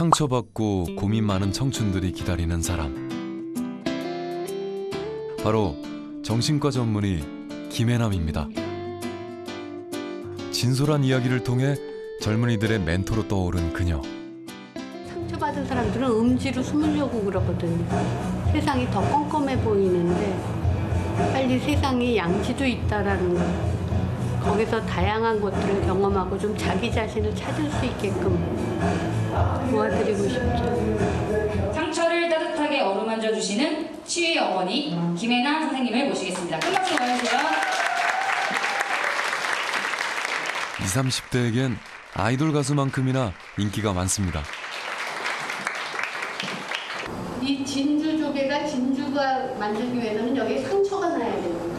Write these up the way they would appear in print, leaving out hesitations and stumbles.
상처받고 고민 많은 청춘들이 기다리는 사람. 바로 정신과 전문의 김혜남입니다. 진솔한 이야기를 통해 젊은이들의 멘토로 떠오른 그녀. 상처받은 사람들은 음지로 숨으려고 그러거든요. 세상이 더 껌껌해 보이는데 빨리 세상에 양지도 있다라는 거. 거기서 다양한 것들을 경험하고 좀 자기 자신을 찾을 수 있게끔 도와드리고 싶죠. 상처를 따뜻하게 어루만져 주시는 치유의 어머니 김혜남 선생님을 모시겠습니다. 큰 박수 보내주세요. 20, 30대에겐 아이돌 가수만큼이나 인기가 많습니다. 이 진주 조개가 진주가 만들기 위해서는 여기에 상처가 나야 됩니다.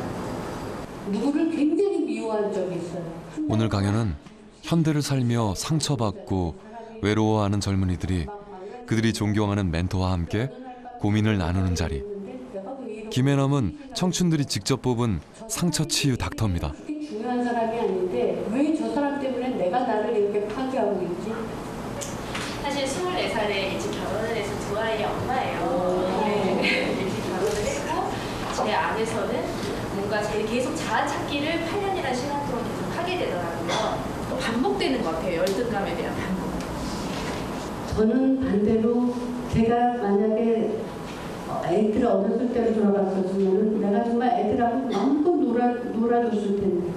누구를 굉장히 미워한 적이 있어요. 오늘 강연은 현대를 살며 상처받고 외로워하는 젊은이들이 그들이 존경하는 멘토와 함께 고민을 나누는 자리. 김혜남은 청춘들이 직접 뽑은 상처 치유 닥터입니다. 중요한 사람이 아닌데 왜 저 사람 때문에 내가 나를 이렇게 파괴하고 있지? 사실 24살에 일찍 결혼을 해서 두 아이의 엄마예요. 네. 일찍 결혼을 했고 제 안에서는 뭔가 계속 자아 찾기를 8년이라는 시간 동안 계속 하게 되더라고요. 또 반복되는 것 같아요. 열등감에 대한 반복. 저는 반대로 제가 만약에 애들 어렸을 때로 돌아갔었으면 내가 정말 애들하고 마음껏 놀아줬을 텐데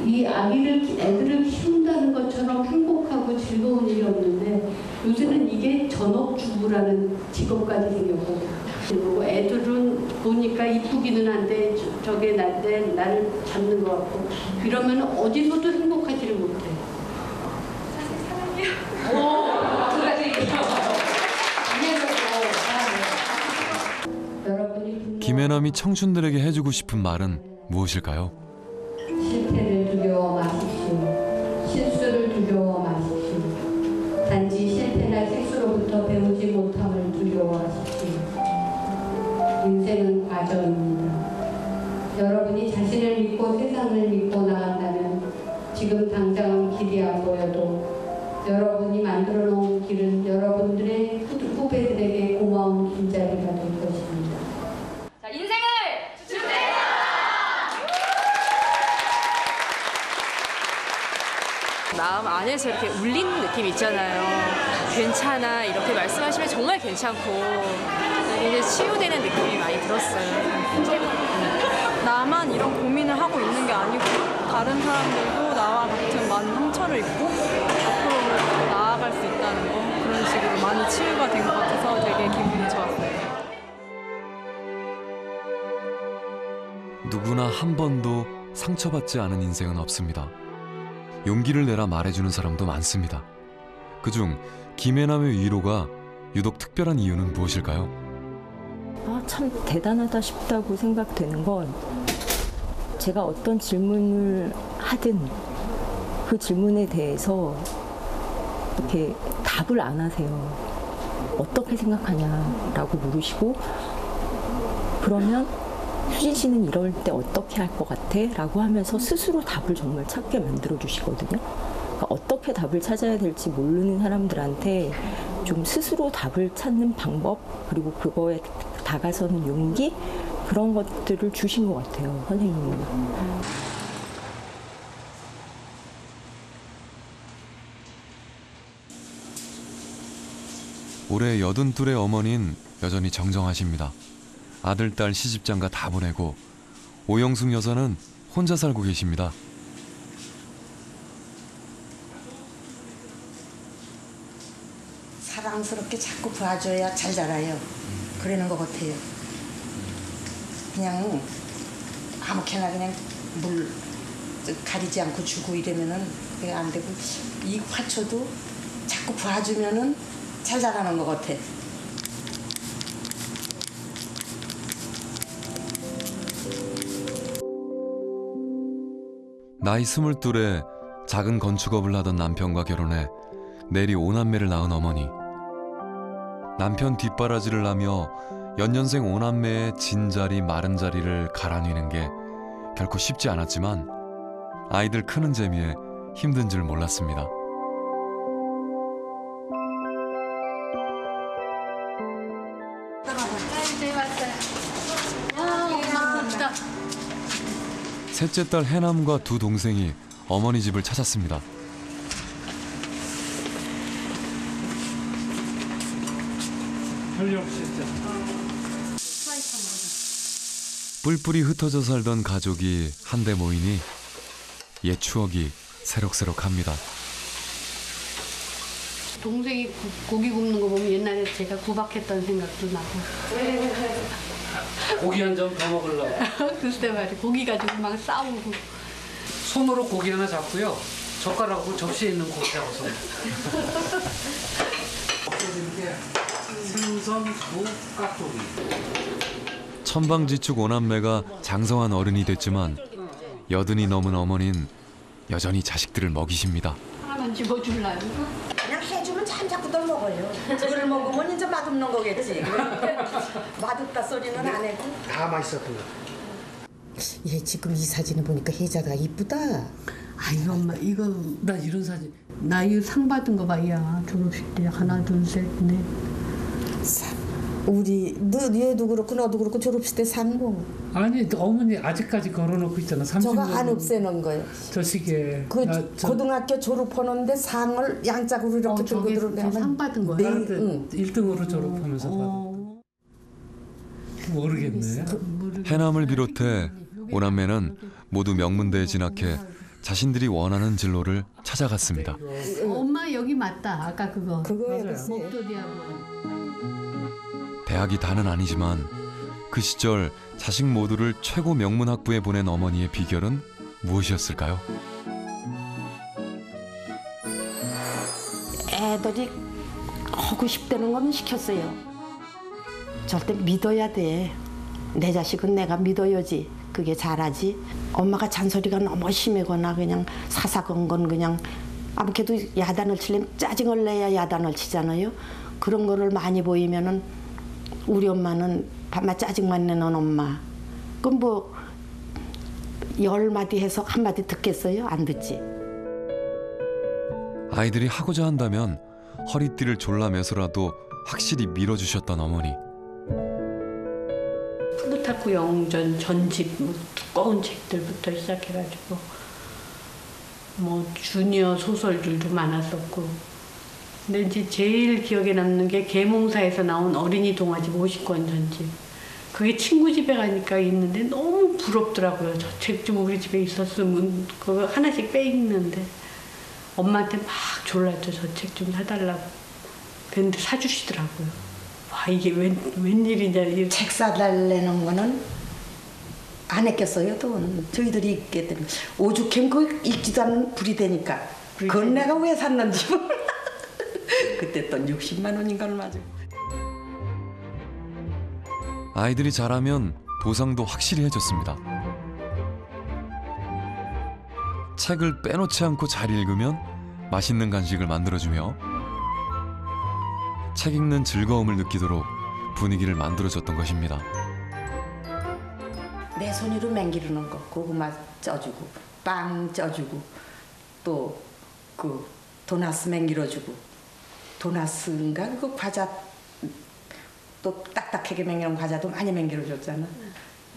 이 애들을 키운다는 것처럼 행복하고 즐거운 일이 없는데 요새는 이게 전업주부라는 직업까지 생겼거든요. 그리고 애들은 보니까 이쁘기는 한데 저게 나를 잡는 것 같고 이러면 어디서도 행복하지를 못해. 사실 사랑해요. 두 가지 김혜남이 청춘들에게 해주고 싶은 말은 무엇일까요? 실패를 두려워 마십시오. 실수를 두려워 마십시오. 단지 실패나 실수로부터 배우지 못함을 두려워하십시오. 인생은 과정입니다. 여러분이 자신을 믿고 세상을 믿고 나간다면 지금 당장은 길이 안 보여도 여러분이 만들어 놓은 길은 여러분들의 후배들에게 고마운 길자리가 될 것입니다. 자, 인생을 주세요. 마음 안에서 이렇게 울리는 느낌 있잖아요. 괜찮아 이렇게 말씀하시면 정말 괜찮고 이제 치유되는 느낌이 많이 들었어요. 나만 이런 고민을 하고 있는 게 아니고 다른 사람들도 나와 같은 많은 상처를 입고 앞으로 나아갈 수 있다는 거 그런 식으로 많이 치유가 된 것 같아서 되게 기분이 좋았어요. 누구나 한 번도 상처받지 않은 인생은 없습니다. 용기를 내라 말해주는 사람도 많습니다. 그중 김혜남의 위로가 유독 특별한 이유는 무엇일까요? 참 대단하다 싶다고 생각되는 건 제가 어떤 질문을 하든 그 질문에 대해서 이렇게 답을 안 하세요. 어떻게 생각하냐라고 물으시고 그러면 수진 씨는 이럴 때 어떻게 할 것 같아? 라고 하면서 스스로 답을 정말 찾게 만들어 주시거든요. 그러니까 어떻게 답을 찾아야 될지 모르는 사람들한테 좀 스스로 답을 찾는 방법 그리고 그거에 다가서는 용기 그런 것들을 주신 것 같아요, 선생님은. 올해 82의 어머니는 여전히 정정하십니다. 아들, 딸 시집장가 다 보내고 오영숙 여사는 혼자 살고 계십니다. 사랑스럽게 자꾸 봐줘야 잘 자라요. 그러는 것 같아요. 그냥 아무렇게나 그냥 물 가리지 않고 주고 이러면은 그게 안 되고 이 화초도 자꾸 봐주면은 잘 자라는 것 같아. 나이 22에 작은 건축업을 하던 남편과 결혼해 내리 5남매를 낳은 어머니. 남편 뒷바라지를 하며 연년생 5남매의 진 자리 마른 자리를 갈아뉘는 게 결코 쉽지 않았지만 아이들 크는 재미에 힘든 줄 몰랐습니다. 셋째 딸 해남과 두 동생이 어머니 집을 찾았습니다. 뿔뿔이 흩어져 살던 가족이 한데 모이니 옛 추억이 새록새록합니다. 동생이 고기 굽는 거 보면 옛날에 제가 구박했던 생각도 나고. 고기 한 점 더 먹으려고. 글쎄 말이야. 고기 가지고 막 싸우고. 손으로 고기 하나 잡고요. 젓가락으로 접시에 있는 고기 잡아서. 생선, 무, 깍두기. 천방지축 오남매가 장성한 어른이 됐지만 80이 넘은 어머니는 여전히 자식들을 먹이십니다. 하나만 집어줄라요? 그냥 해주면 참 자꾸들 먹어요. 그걸 먹으면 이제 맛없는 거겠지. 맛없다 소리는 안 해도. 다 맛있었던 거. 얘 지금 이 사진을 보니까 혜자가 이쁘다. 아이고 엄마 이거 나 이런 사진. 나 이거 상 받은 거 봐야 졸업식 때 하나 둘 셋 넷. 우리 얘도 그렇고 너도 그렇고 졸업식 때 산 거. 아니 어머니 아직까지 걸어놓고 있잖아. 30년. 저거 안 없애는 거예요. 저 시기에. 그 고등학교 졸업하는데 상을 양짝으로 이렇게 들고 들어오면 상 받은 거야? 네, 나한테 응. 1등으로 졸업하면서 받은. 모르겠네. 해남을 비롯해 오남매는 모두 명문대에 진학해 자신들이 원하는 진로를 찾아갔습니다. 엄마 여기 맞다. 아까 그거. 그거에 맞아요. 글쎄. 목도리하고. 대학이 다는 아니지만 그 시절 자식 모두를 최고 명문 학부에 보낸 어머니의 비결은 무엇이었을까요? 애들이 하고 싶다는 건 시켰어요. 절대 믿어야 돼. 내 자식은 내가 믿어야지. 그게 잘하지. 엄마가 잔소리가 너무 심하거나 그냥 사사건건 그냥 아무래도 야단을 치려면 짜증을 내야 야단을 치잖아요. 그런 거를 많이 보이면은 우리 엄마는 밤낮 짜증만 내는 엄마. 그럼 뭐 10마디 해서 한마디 듣겠어요? 안 듣지. 아이들이 하고자 한다면 허리띠를 졸라매서라도 확실히 밀어주셨던 어머니. 푸르타쿠 영전 전집 뭐 두꺼운 책들부터 시작해가지고 뭐 주니어 소설들도 많았었고. 근데 이제 제일 기억에 남는 게 계몽사에서 나온 어린이 동화집 50권 전집. 그게 친구 집에 가니까 있는데 너무 부럽더라고요. 저 책 좀 우리 집에 있었으면 그거 하나씩 빼입는데 엄마한테 막 졸랐죠. 저 책 좀 사달라고. 근데 사주시더라고요. 와 이게 웬일이냐. 이게. 책 사달라는 거는 안 했겠어요. 돈 저희들이 읽게 되면 오죽행 그 읽지도 않는 불이 되니까 그건 내가 왜 샀는지 몰라. 그때 돈 60만 원인가 얼마죠. 아이들이 자라면 보상도 확실히 해줬습니다. 책을 빼놓지 않고 잘 읽으면 맛있는 간식을 만들어주며 책 읽는 즐거움을 느끼도록 분위기를 만들어줬던 것입니다. 내 손으로 맹기르는 거, 고구마 쪄주고 빵 쪄주고 또 그 도나스 맹기러주고 도나스인가 그 과자 또 딱딱하게 맹기는 과자도 많이 맹기러줬잖아.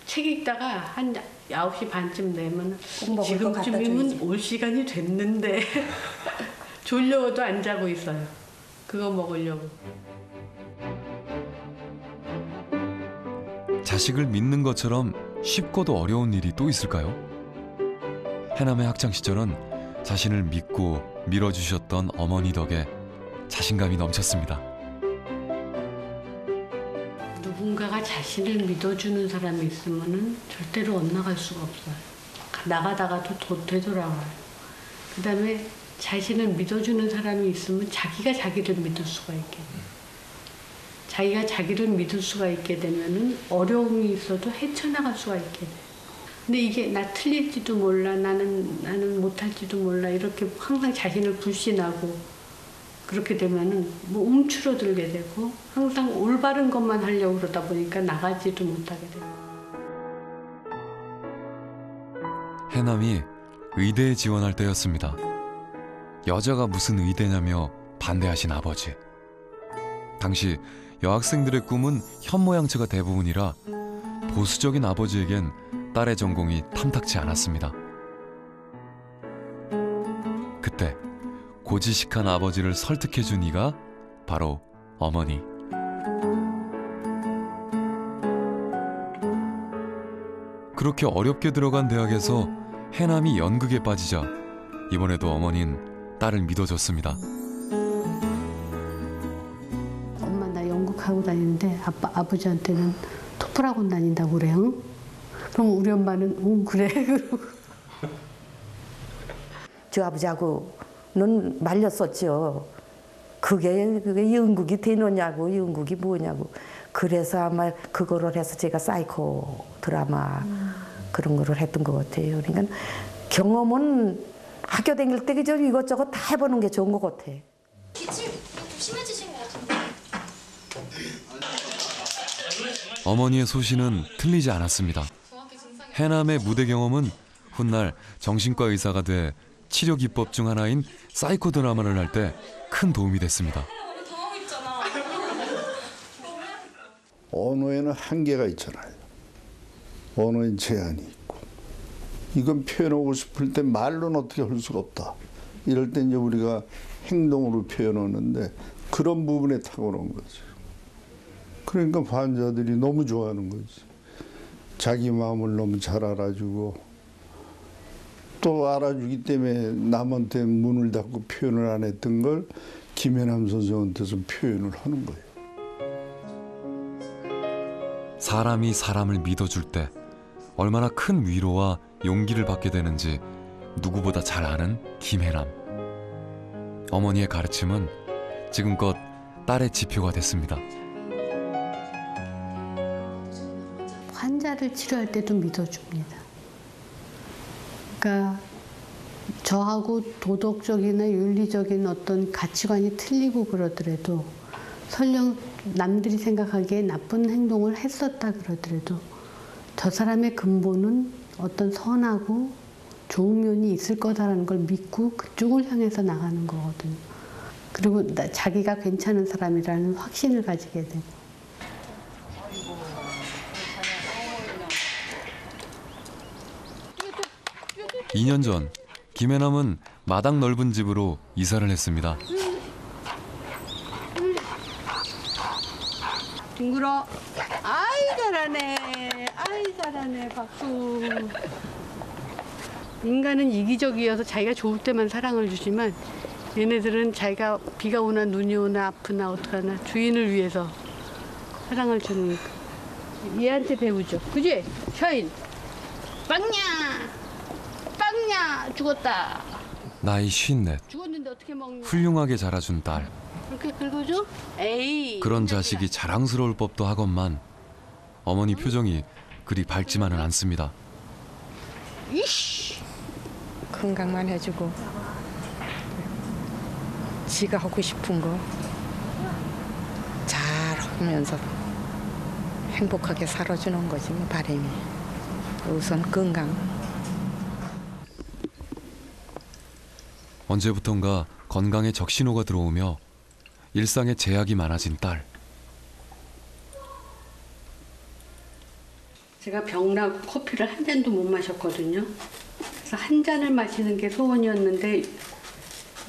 책 읽다가 한 9시 반쯤 되면 꼭 먹을 거 갖다 지금쯤이면 줘야지. 올 시간이 됐는데 졸려도 안 자고 있어요. 그거 먹으려고. 자식을 믿는 것처럼 쉽고도 어려운 일이 또 있을까요? 해남의 학창시절은 자신을 믿고 밀어주셨던 어머니 덕에 자신감이 넘쳤습니다. 누군가가 자신을 믿어주는 사람이 있으면은 절대로 엇나갈 수가 없어요. 나가다가도 되돌아와요. 그 다음에 자신을 믿어주는 사람이 있으면 자기가 자기를 믿을 수가 있게 돼요. 자기가 자기를 믿을 수가 있게 되면은 어려움이 있어도 헤쳐나갈 수가 있게 돼요. 근데 이게 나 틀릴지도 몰라, 나는 못할지도 몰라 이렇게 항상 자신을 불신하고 그렇게 되면은 뭐 움츠러들게 되고 항상 올바른 것만 하려고 그러다 보니까 나가지도 못하게 돼요. 해남이 의대에 지원할 때였습니다. 여자가 무슨 의대냐며 반대하신 아버지. 당시 여학생들의 꿈은 현모양처가 대부분이라 보수적인 아버지에겐 딸의 전공이 탐탁치 않았습니다. 그때 고지식한 아버지를 설득해준 이가 바로 어머니. 그렇게 어렵게 들어간 대학에서 해남이 연극에 빠지자 이번에도 어머니는 딸을 믿어줬습니다. 엄마 나 연극하고 다니는데 아버지한테는 토플학원 다닌다고 그래요. 그럼 우리 엄마는 그래. 저 아버지하고는 말렸었죠. 그게 연극이 되느냐고 연극이 뭐냐고. 그래서 아마 그거를 해서 제가 사이코 드라마 그런 거를 했던 것 같아요. 그러니까 경험은 학교 다닐 때 그저 이것저것 다 해보는 게 좋은 것 같아. 기침 심해지신 것 같은데. 어머니의 소신은 틀리지 않았습니다. 해남의 무대 경험은 훗날 정신과 의사가 돼 치료 기법 중 하나인 사이코 드라마를 할 때 큰 도움이 됐습니다. 언어에는 한계가 있잖아요. 언어에 제한이 있고. 이건 표현하고 싶을 때 말로는 어떻게 할 수가 없다. 이럴 때 이제 우리가 행동으로 표현하는데 그런 부분에 탁월한 거죠. 그러니까 환자들이 너무 좋아하는 거지. 자기 마음을 너무 잘 알아주고 또 알아주기 때문에 남한테 문을 닫고 표현을 안 했던 걸 김혜남 선생한테서 표현을 하는 거예요. 사람이 사람을 믿어줄 때 얼마나 큰 위로와 용기를 받게 되는지 누구보다 잘 아는 김혜남. 어머니의 가르침은 지금껏 딸의 지표가 됐습니다. 환자를 치료할 때도 믿어줍니다. 그러니까 저하고 도덕적이나 윤리적인 어떤 가치관이 틀리고 그러더라도 설령 남들이 생각하기에 나쁜 행동을 했었다 그러더라도 저 사람의 근본은 어떤 선하고 좋은 면이 있을 거다라는 걸 믿고 그쪽을 향해서 나가는 거거든요. 그리고 자기가 괜찮은 사람이라는 확신을 가지게 되고. 2년 전 김혜남은 마당 넓은 집으로 이사를 했습니다. 둥글어. 아이 잘하네. 아이 잘하네. 박수. 인간은 이기적이어서 자기가 좋을 때만 사랑을 주지만 얘네들은 자기가 비가 오나 눈이 오나 아프나 어떡하나 주인을 위해서 사랑을 주는 얘한테 배우죠. 그지? 샤인. 빵냐. 빵냐. 죽었다. 나이 54. 죽었는데 어떻게 먹냐. 훌륭하게 자라준 딸. 그렇게 긁어줘? 에이. 그런 자식이 자랑스러울 법도 하건만 어머니 표정이 그리 밝지만은 않습니다. 이씨. 건강만 해주고 지가 하고 싶은 거 잘하면서 행복하게 살아주는 거지 뭐 바람이. 우선 건강. 언제부턴가 건강에 적신호가 들어오며 일상에 제약이 많아진 딸. 제가 병나고 커피를 한 잔도 못 마셨거든요. 그래서 한 잔을 마시는 게 소원이었는데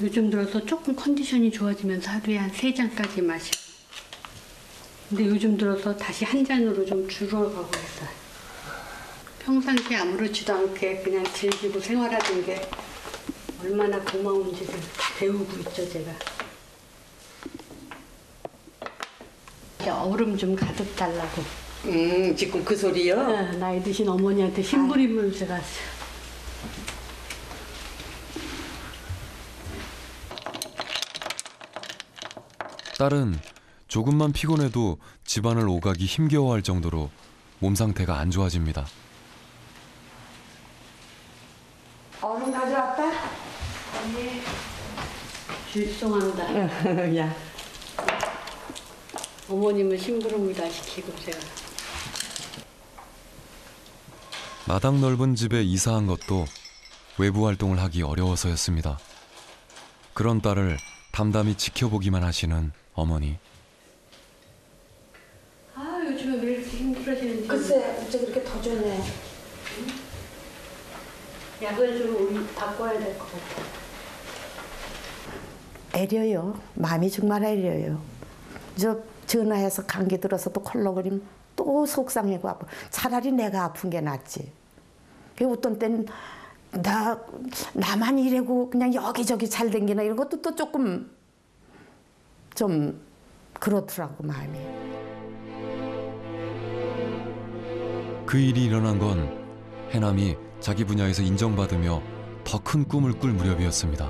요즘 들어서 조금 컨디션이 좋아지면서 하루에 한 3잔까지 마시고. 근데 요즘 들어서 다시 한 잔으로 좀 줄어가고 있어요. 평상시에 아무렇지도 않게 그냥 즐기고 생활하던 게 얼마나 고마운지를 배우고 있죠, 제가. 얼음 좀 가득 달라고. 지금 그 소리요? 네, 나이 드신 어머니한테 심부름을 제가. 딸은 조금만 피곤해도 집안을 오가기 힘겨워할 정도로 몸 상태가 안 좋아집니다. 얼음 가져왔다? 언니, 죄송합니다. 야. 어머님은 심부름을 다 시키고 제가. 마당 넓은 집에 이사한 것도 외부 활동을 하기 어려워서였습니다. 그런 딸을 담담히 지켜보기만 하시는 어머니. 아, 요즘에 왜 이렇게 힘들어지는지. 글쎄, 어째 그렇게 더 좋네. 약을 좀 바꿔야 될 것 같아요. 애려요. 마음이 정말 애려요. 저 전화해서 감기 들어서 또 콜록거리면 또 속상하고 아파. 차라리 내가 아픈 게 낫지. 어떤 때는 나만 이래고 그냥 여기저기 잘 댕기나 이런 것도 또 조금 좀 그렇더라고 마음이. 그 일이 일어난 건 해남이 자기 분야에서 인정받으며 더 큰 꿈을 꿀 무렵이었습니다.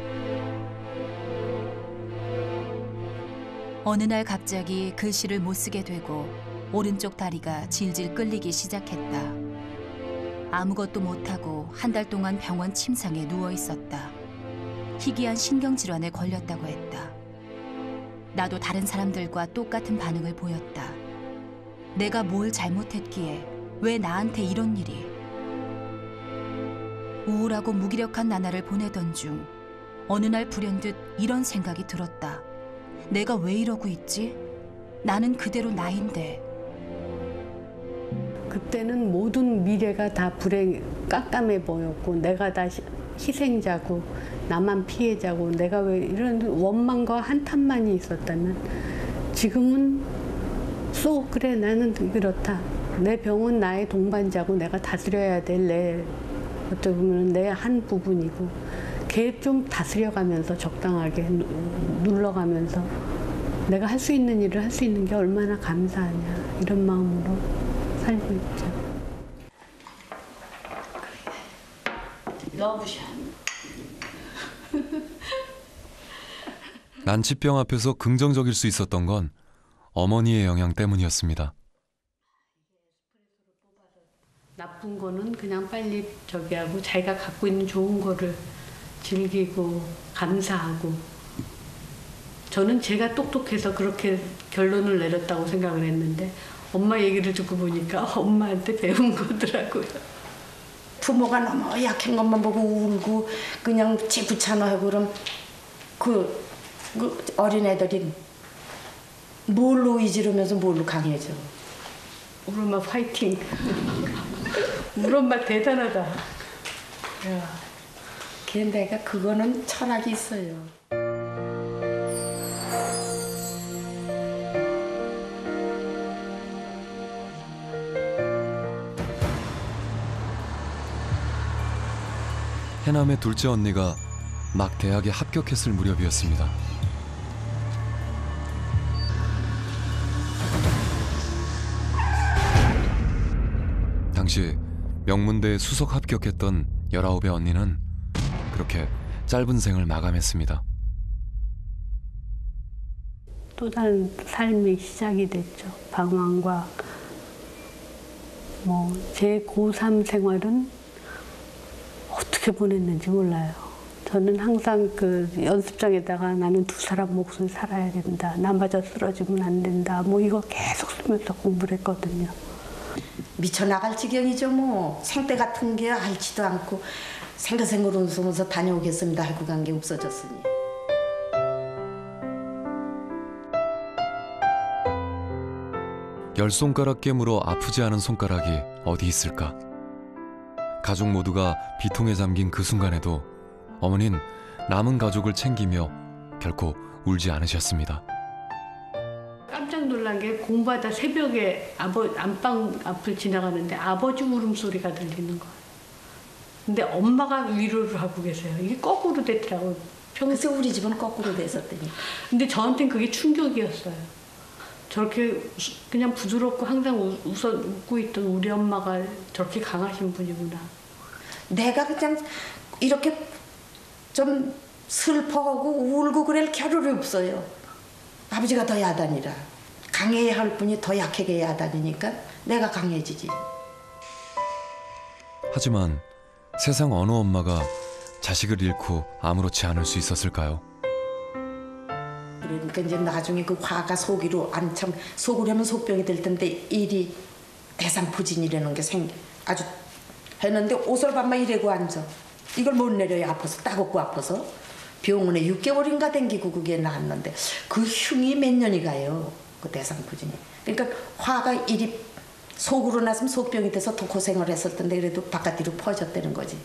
어느 날 갑자기 글씨를 못 쓰게 되고 오른쪽 다리가 질질 끌리기 시작했다. 아무것도 못하고 한 달 동안 병원 침상에 누워 있었다. 희귀한 신경질환에 걸렸다고 했다. 나도 다른 사람들과 똑같은 반응을 보였다. 내가 뭘 잘못했기에 왜 나한테 이런 일이? 우울하고 무기력한 나날을 보내던 중 어느 날 불현듯 이런 생각이 들었다. 내가 왜 이러고 있지? 나는 그대로 나인데. 그때는 모든 미래가 다 깜깜해 보였고 내가 다 희생자고 나만 피해자고 내가 왜 이런 원망과 한탄만이 있었다면 지금은 그래 나는 그렇다. 내 병은 나의 동반자고 내가 다스려야 될 어떻게 보면 내 한 부분이고 걔 좀 다스려가면서 적당하게 눌러가면서 내가 할 수 있는 일을 할 수 있는 게 얼마나 감사하냐 이런 마음으로 살고 있죠. 러브샷. 난치병 앞에서 긍정적일 수 있었던 건 어머니의 영향 때문이었습니다. 나쁜 거는 그냥 빨리 저기 하고 자기가 갖고 있는 좋은 거를 즐기고 감사하고 저는 제가 똑똑해서 그렇게 결론을 내렸다고 생각을 했는데 엄마 얘기를 듣고 보니까 엄마한테 배운 거더라고요. 부모가 너무 약한 것만 보고 울고 그냥 지구찬화하고 그럼 그 어린애들이 뭘로 이지르면서 뭘로 강해져. 우리 엄마 파이팅. 우리 엄마 대단하다. 야, 걔 내가 그거는 철학이 있어요. 해남의 둘째 언니가 막 대학에 합격했을 무렵이었습니다. 당시 명문대에 수석 합격했던 19의 언니는 그렇게 짧은 생을 마감했습니다. 또 다른 삶의 시작이 됐죠. 방황과 제 고3 생활은 어떻게 보냈는지 몰라요. 저는 항상 그 연습장에다가 나는 두 사람 몫을 살아야 된다. 나마저 쓰러지면 안 된다. 이거 계속 쓰면서 공부를 했거든요. 미쳐나갈 지경이죠 뭐. 생떼 같은 게 알지도 않고 생글생글 웃으면서 다녀오겠습니다 하고 간 게 없어졌으니. 열 손가락 깨물어 아프지 않은 손가락이 어디 있을까? 가족 모두가 비통에 잠긴 그 순간에도 어머니는 남은 가족을 챙기며 결코 울지 않으셨습니다. 깜짝 놀란 게 공부하다 새벽에 안방 앞을 지나가는데 아버지 울음소리가 들리는 거예요. 근데 엄마가 위로를 하고 계세요. 이게 거꾸로 됐더라고요. 그래서 우리 집은 거꾸로 됐었더니. 근데 저한테는 그게 충격이었어요. 저렇게 그냥 부드럽고 항상 웃고 있던 우리 엄마가 저렇게 강하신 분이구나. 내가 그냥 이렇게 좀 슬퍼하고 울고 그럴 겨를이 없어요. 아버지가 더 야단이라. 강해야 할 분이 더 약하게 야단이니까 내가 강해지지. 하지만 세상 어느 엄마가 자식을 잃고 아무렇지 않을 수 있었을까요? 그러니까 이제 나중에 그 화가 속이로 안참 속으려면 속병이 될 텐데 일이 대상포진이라는 게 아주 했는데 오솔밤만 이래고 앉아. 이걸 못 내려요. 아파서 따갑고 아파서. 병원에 6개월인가 댕기고 그게 나았는데 그 흉이 몇 년이 가요. 그 대상포진이. 그러니까 화가 일이 속으로 났으면 속병이 돼서 더 고생을 했을 텐데 그래도 바깥으로 퍼졌다는 거지.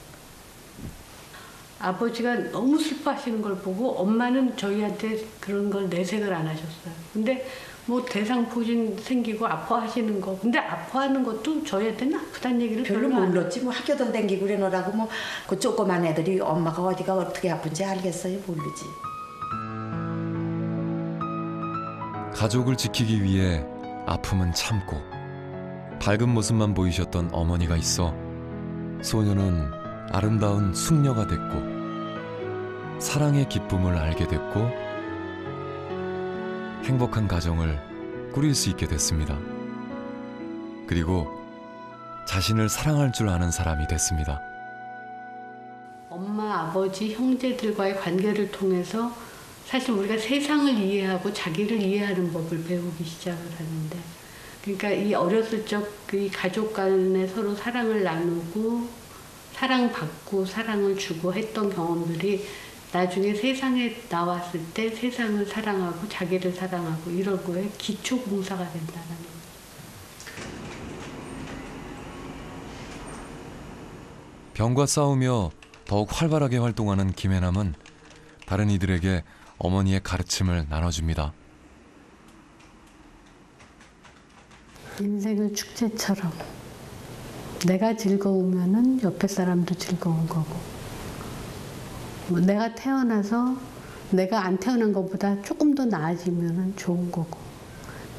아버지가 너무 슬퍼하시는 걸 보고 엄마는 저희한테 그런 걸 내색을 안 하셨어요. 근데 뭐 대상포진 생기고 아파하시는 거. 근데 아파하는 것도 저희한테는 아프다는 얘기를 별로 별로 안 몰랐지. 뭐 학교도 댕기고 그러느라고 뭐 그 조그만 애들이 엄마가 어디가 어떻게 아픈지 알겠어요? 모르지. 가족을 지키기 위해 아픔은 참고 밝은 모습만 보이셨던 어머니가 있어 소녀는 아름다운 숙녀가 됐고 사랑의 기쁨을 알게 됐고 행복한 가정을 꾸릴 수 있게 됐습니다. 그리고 자신을 사랑할 줄 아는 사람이 됐습니다. 엄마, 아버지, 형제들과의 관계를 통해서 사실 우리가 세상을 이해하고 자기를 이해하는 법을 배우기 시작을 하는데, 그러니까 이 어렸을 적 이 가족 간에 서로 사랑을 나누고 사랑받고 사랑을 주고 했던 경험들이 나중에 세상에 나왔을 때 세상을 사랑하고 자기를 사랑하고 이런 거에 기초 공사가 된다는 거예요. 병과 싸우며 더욱 활발하게 활동하는 김혜남은 다른 이들에게 어머니의 가르침을 나눠줍니다. 인생은 축제처럼 내가 즐거우면은 옆에 사람도 즐거운 거고, 뭐 내가 태어나서 내가 안 태어난 것보다 조금 더 나아지면은 좋은 거고,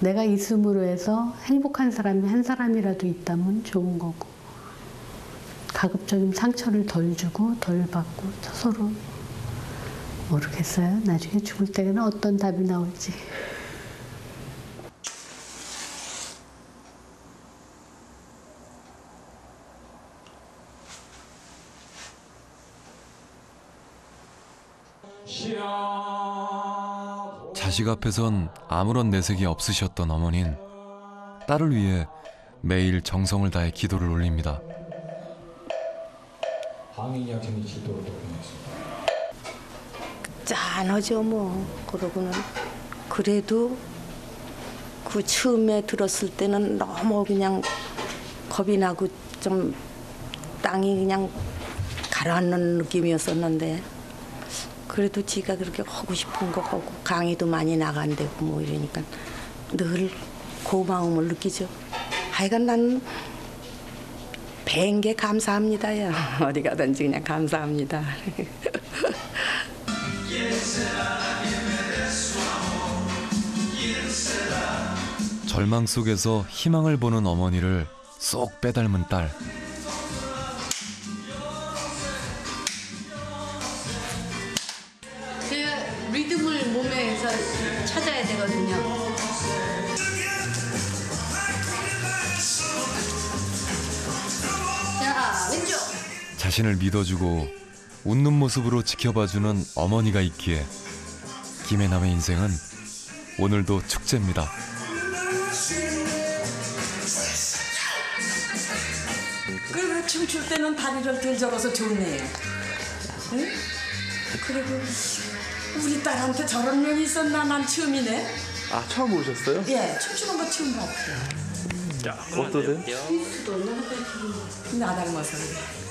내가 있음으로 해서 행복한 사람이 한 사람이라도 있다면 좋은 거고, 가급적이면 상처를 덜 주고 덜 받고 서로 모르겠어요. 나중에 죽을 때는 어떤 답이 나올지. 자식 앞에선 아무런 내색이 없으셨던 어머니는 딸을 위해 매일 정성을 다해 기도를 올립니다. 항의약생의 기도를 보냈습니다. 짠하죠 뭐. 그러고는 그래도 그 처음에 들었을 때는 너무 그냥 겁이 나고 좀 땅이 그냥 가라앉는 느낌이었었는데, 그래도 지가 그렇게 하고 싶은 거 하고 강의도 많이 나간대고 뭐 이러니까 늘 고마움을 느끼죠. 하여간 난 뵌 게 감사합니다야. 어디 가든지 그냥 감사합니다. 절망 속에서 희망을 보는 어머니를 쏙 빼닮은 딸. 제가 리듬을 몸에서 찾아야 되거든요. 자, 왼쪽. 자신을 믿어주고 웃는 모습으로 지켜봐주는 어머니가 있기에 김혜남의 인생은 오늘도 축제입니다. 그래 춤출 때는 다리를 덜 접어서 좋네. 응? 그리고 우리 딸한테 저런 면이 있었나 난 처음이네. 아, 처음 보셨어요? 예, 춤추는 거 처음 봤어요. 자, 어떠세요? 나 닮아서 그래.